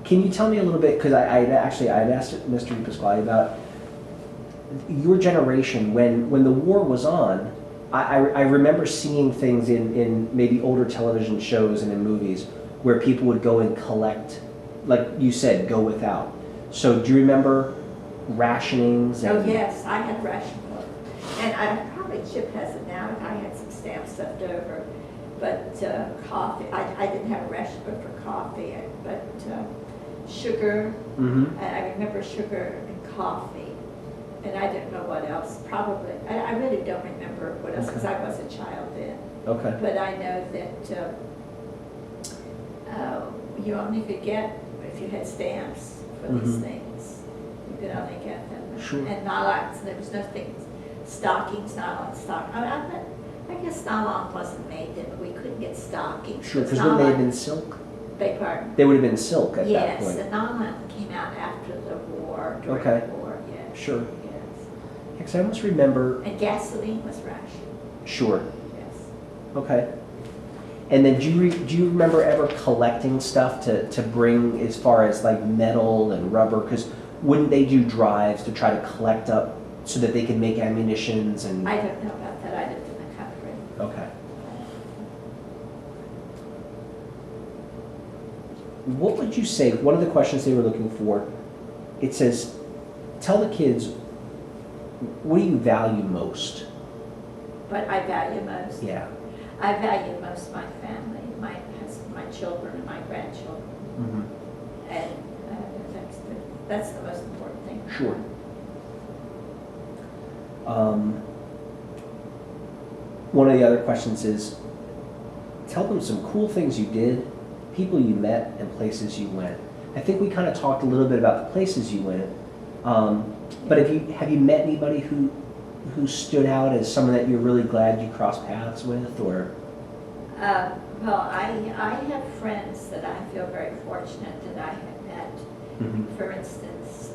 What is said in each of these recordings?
Can you tell me a little bit, because I'd asked Mr. DePasquale about your generation, when the war was on, I remember seeing things in maybe older television shows and in movies where people would go and collect, like you said, go without. So do you remember rationings? Oh yes, I had ration book. And I probably Chip has it now, I had some stamps left over. But coffee, I didn't have a ration book for coffee, but sugar, and I remember sugar and coffee. And I didn't know what else, probably. I really don't remember what else, because I was a child then. Okay. But I know that you only could get, if you had stamps for these things, you could only get them. Sure. And nylon, there was no things, stockings, nylon stock. I guess nylon wasn't made then, but we couldn't get stockings. Sure, because wouldn't they have been silk? Beg pardon? They would have been silk at that Yes, point. the nylon came out after the war, during Okay. the war, yes. Sure. Yes. Because I almost remember. And gasoline was rationed, Sure. yes. Okay. And then do you remember ever collecting stuff to bring as far as like metal and rubber? Because wouldn't they do drives to try to collect up so that they could make ammunitions and? I don't know about that, I lived in the country. Okay. What would you say, one of the questions they were looking for, it says, tell the kids, what do you value most? What I value most? Yeah. I value most my family, my husband, my children, and my grandchildren. Mm-hmm. And that's the most important thing. Sure. One of the other questions is, tell them some cool things you did, people you met, and places you went. I think we kind of talked a little bit about the places you went, but have you met anybody who stood out as someone that you're really glad you crossed paths with, or? Well, I have friends that I feel very fortunate that I have met. Mm-hmm. For instance,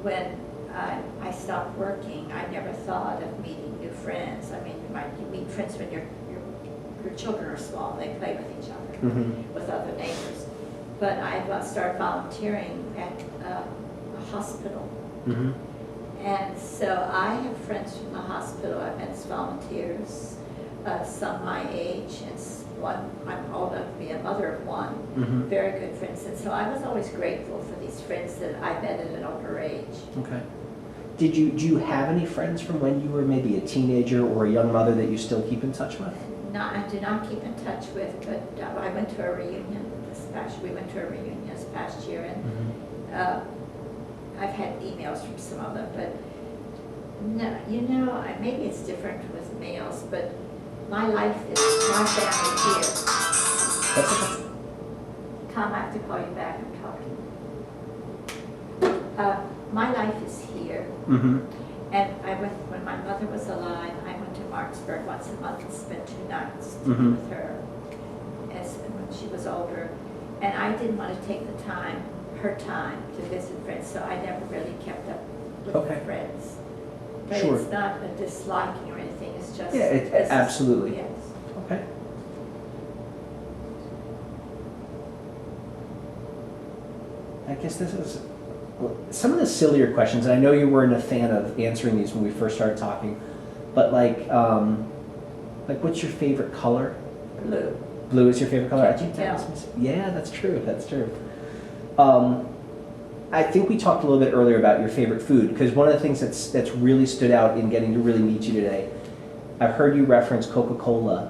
when I stopped working, I never thought of meeting new friends. I mean, you meet friends when your children are small, they play with each other, Mm-hmm. with other neighbors. But I've started volunteering at a hospital. Mm-hmm. And so I have friends from the hospital I've met as volunteers, some my age, and one, I'm old enough to be a mother of one, Mm-hmm. very good friends. And so I was always grateful for these friends that I met at an older age. Okay. Do you have any friends from when you were maybe a teenager or a young mother that you still keep in touch with? I do not keep in touch with, but I went to a reunion we went to a reunion this past year, and I've had emails from some of them, but no, maybe it's different with males, but my life is my family here. That's okay. Tom, I have to call you back, I'm talking. My life is here, Mm-hmm. and when my mother was alive, I went to Martinsburg once a month and spent 2 nights to be Mhm. with her when she was older. And I didn't want to take her time to visit friends, so I never really kept up with Okay. friends. But Sure. it's not a disliking or anything, it's just. Yeah, absolutely. Yes. Okay. I guess this is some of the sillier questions, and I know you weren't a fan of answering these when we first started talking, but like what's your favorite color? Blue. Blue is your favorite color? Can't you tell? Yeah, that's true. That's true. I think we talked a little bit earlier about your favorite food, because one of the things that's really stood out in getting to really meet you today, I've heard you reference Coca-Cola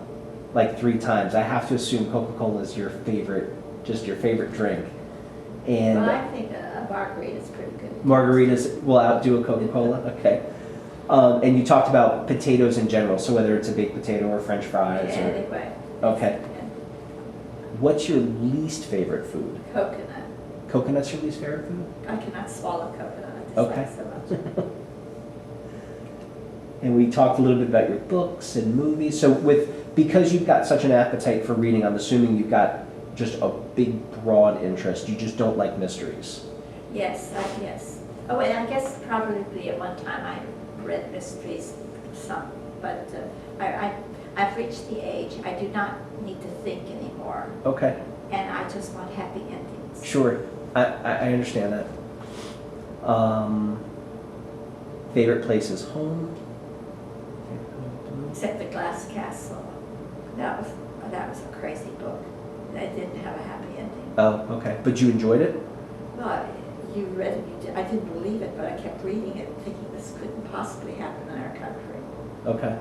like 3 times. I have to assume Coca-Cola is your favorite drink. And Well, I think a margarita is pretty good. margaritas will outdo a Coca-Cola? Okay. And you talked about potatoes in general, so whether it's a baked potato or French fries. Yeah, Or, anyway. okay. And What's your least favorite food? coconut. Coconut's your least favorite food? I cannot swallow coconut. I Okay. dislike so much. And we talked a little bit about your books and movies. So because you've got such an appetite for reading, I'm assuming you've got just a big, broad interest. You just don't like mysteries. Yes, yes. Oh, and I guess probably at one time I read mysteries some, but I've reached the age I do not need to think anymore, Okay. and I just want happy endings. Sure, I understand that. Favorite place is home? Except the Glass Castle. That was a crazy book. That didn't have a happy ending. Oh, okay, but you enjoyed it? Well, you read it, I didn't believe it, but I kept reading it, thinking this couldn't possibly happen in our country. Okay.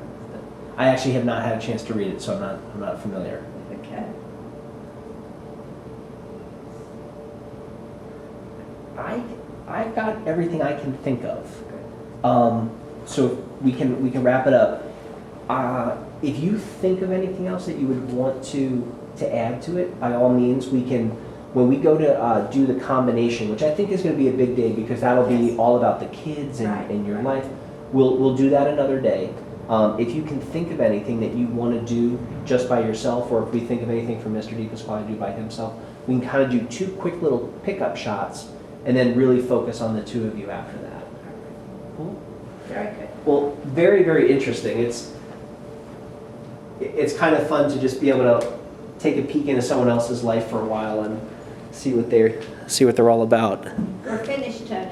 I actually have not had a chance to read it, so I'm not familiar. Okay. I've got everything I can think of. So we can wrap it up. If you think of anything else that you would want to add to it, by all means, we can. When we go to do the combination, which I think is going to be a big day because that'll be Yes. all about the kids and, Right. and your life. We'll do that another day. If you can think of anything that you want to do just by yourself, or if we think of anything for Mr. DePasquale to do by himself, we can kind of do 2 quick little pickup shots and then really focus on the 2 of you after that. Cool. Very good. Well, very, very interesting. It's kind of fun to just be able to take a peek into someone else's life for a while and see what they're all about. We're finished, Tony.